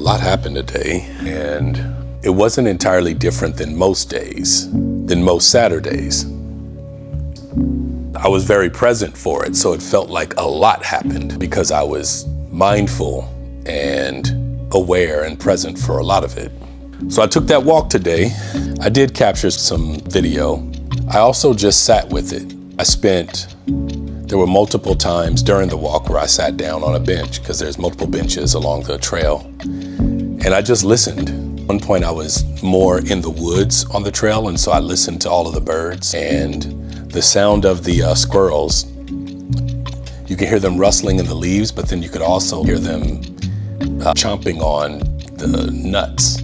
lot happened today, and it wasn't entirely different than most days, than most Saturdays. I was very present for it, so it felt like a lot happened because I was mindful and aware and present for a lot of it. So I took that walk today. I did capture some video. I also just sat with it. There were multiple times during the walk where I sat down on a bench because there's multiple benches along the trail. And I just listened. At one point I was more in the woods on the trail, and so I listened to all of the birds and the sound of the squirrels. You can hear them rustling in the leaves, but then you could also hear them chomping on the nuts.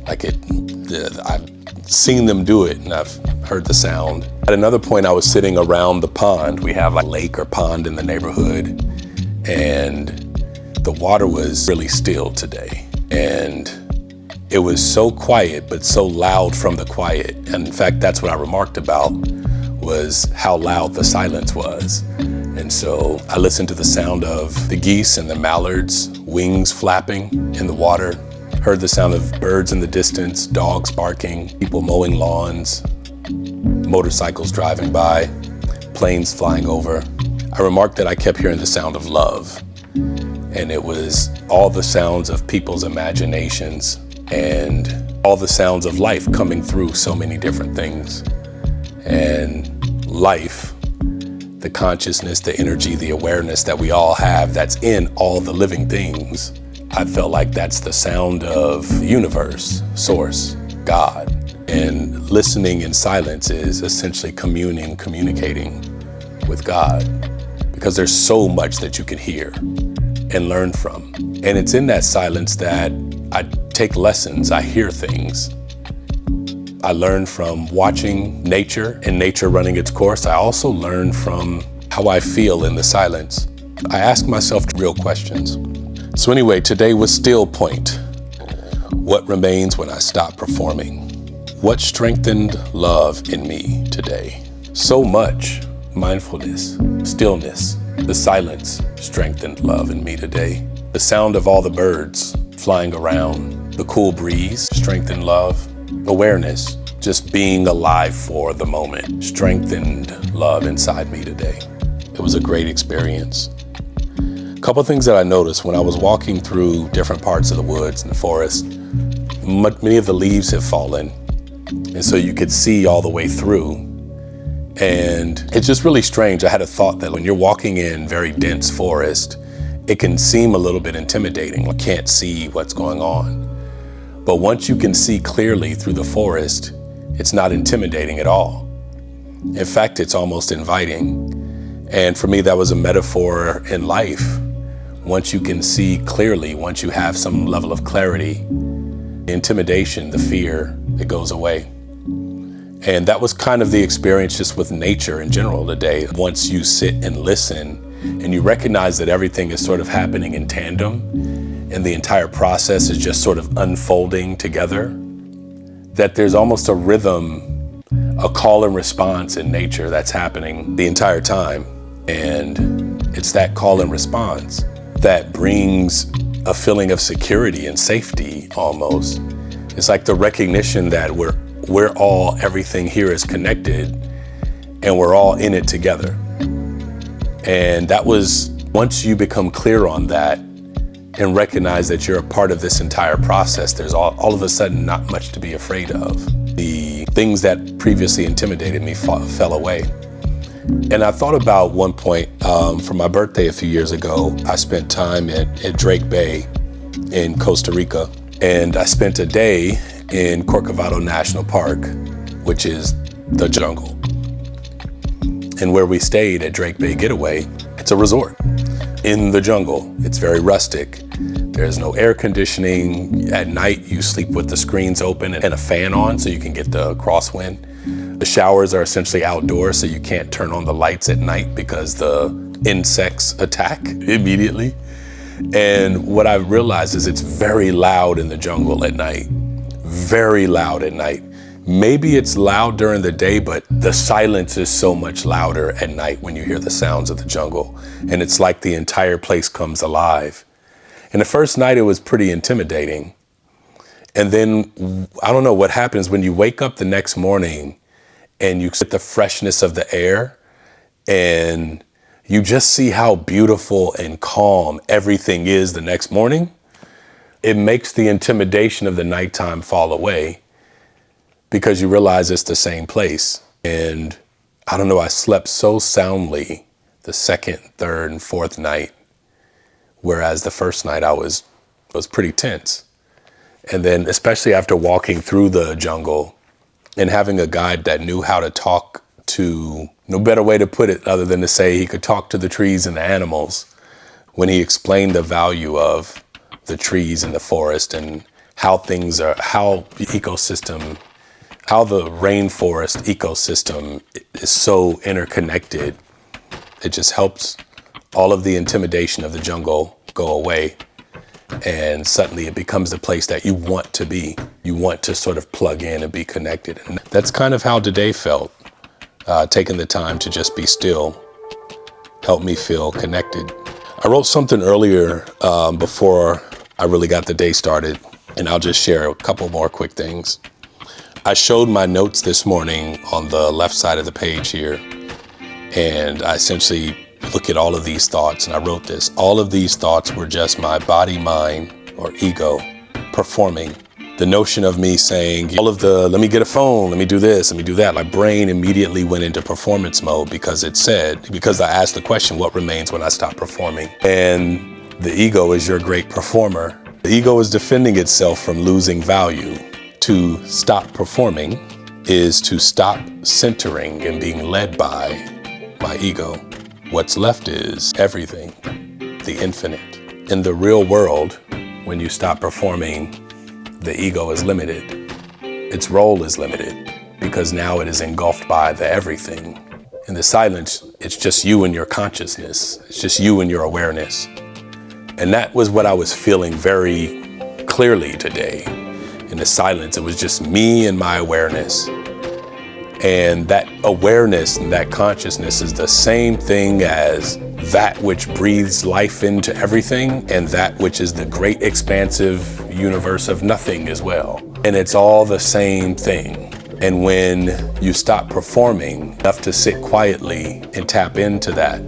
I've seen them do it, and I've heard the sound. At another point, I was sitting around the pond. We have a lake or pond in the neighborhood, and the water was really still today. And it was so quiet, but so loud from the quiet. And in fact, that's what I remarked about, was how loud the silence was. And so I listened to the sound of the geese and the mallards, wings flapping in the water, heard the sound of birds in the distance, dogs barking, people mowing lawns, motorcycles driving by, planes flying over. I remarked that I kept hearing the sound of love, and it was all the sounds of people's imaginations and all the sounds of life coming through so many different things. And life, the consciousness, the energy, the awareness that we all have that's in all the living things, I felt like that's the sound of the universe, source, God. And listening in silence is essentially communicating with God, because there's so much that you can hear and learn from. And it's in that silence that I take lessons, I hear things. I learn from watching nature and nature running its course. I also learn from how I feel in the silence. I ask myself real questions. So anyway, today was still point. What remains when I stop performing? What strengthened love in me today? So much. Mindfulness, stillness, the silence strengthened love in me today. The sound of all the birds flying around, the cool breeze strengthened love. Awareness, just being alive for the moment, strengthened love inside me today. It was a great experience. A couple things that I noticed when I was walking through different parts of the woods and the forest. Many of the leaves have fallen, and so you could see all the way through. And it's just really strange. I had a thought that when you're walking in very dense forest, it can seem a little bit intimidating. You can't see what's going on. But once you can see clearly through the forest, it's not intimidating at all. In fact, it's almost inviting. And for me, that was a metaphor in life. Once you can see clearly, once you have some level of clarity, the intimidation, the fear, it goes away. And that was kind of the experience just with nature in general today. Once you sit and listen and you recognize that everything is sort of happening in tandem and the entire process is just sort of unfolding together, that there's almost a rhythm, a call and response in nature that's happening the entire time. And it's that call and response that brings a feeling of security and safety almost. It's like the recognition that we're all, everything here is connected and we're all in it together. And that was, once you become clear on that and recognize that you're a part of this entire process, there's all of a sudden not much to be afraid of. The things that previously intimidated me fell away. And I thought about one point, for my birthday a few years ago, I spent time at Drake Bay in Costa Rica. And I spent a day in Corcovado National Park, which is the jungle. And where we stayed at Drake Bay Getaway, it's a resort in the jungle. It's very rustic. There's no air conditioning. At night, you sleep with the screens open and a fan on so you can get the crosswind. The showers are essentially outdoors, so you can't turn on the lights at night because the insects attack immediately. And what I realized is it's very loud in the jungle at night. Very loud at night. Maybe it's loud during the day, but the silence is so much louder at night when you hear the sounds of the jungle. And it's like the entire place comes alive. And the first night it was pretty intimidating. And then I don't know what happens when you wake up the next morning and you get the freshness of the air and you just see how beautiful and calm everything is the next morning. It makes the intimidation of the nighttime fall away because you realize it's the same place. And I don't know, I slept so soundly the second, third, and fourth night, whereas the first night I was pretty tense. And then especially after walking through the jungle and having a guide that knew how to talk to, no better way to put it other than to say he could talk to the trees and the animals, when he explained the value of the trees and the forest and how things are, how the ecosystem, how the rainforest ecosystem is so interconnected. It just helps all of the intimidation of the jungle go away. And suddenly it becomes the place that you want to be. You want to sort of plug in and be connected. And that's kind of how today felt. Taking the time to just be still helped me feel connected. I wrote something earlier before I really got the day started, and I'll just share a couple more quick things. I showed my notes this morning on the left side of the page here, and I essentially look at all of these thoughts, and I wrote this. All of these thoughts were just my body, mind, or ego performing. The notion of me saying, all of the, let me get a phone, let me do this, let me do that. My brain immediately went into performance mode because I asked the question, what remains when I stop performing? And the ego is your great performer. The ego is defending itself from losing value. To stop performing is to stop centering and being led by my ego. What's left is everything, the infinite. In the real world, when you stop performing, the ego is limited. Its role is limited because now it is engulfed by the everything. In the silence, it's just you and your consciousness. It's just you and your awareness. And that was what I was feeling very clearly today. In the silence, it was just me and my awareness. And that awareness and that consciousness is the same thing as that which breathes life into everything and that which is the great expansive universe of nothing as well. And it's all the same thing. And when you stop performing enough to sit quietly and tap into that,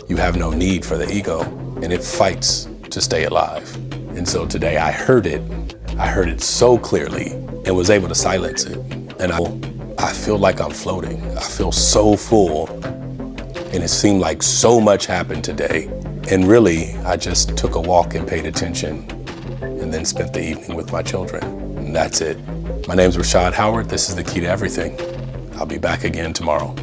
you have no need for the ego, and it fights to stay alive. And so today I heard it so clearly and was able to silence it. And I feel like I'm floating. I feel so full. And it seemed like so much happened today. And really, I just took a walk and paid attention and then spent the evening with my children. And that's it. My name's Rashad Howard. This is the Key to Everything. I'll be back again tomorrow.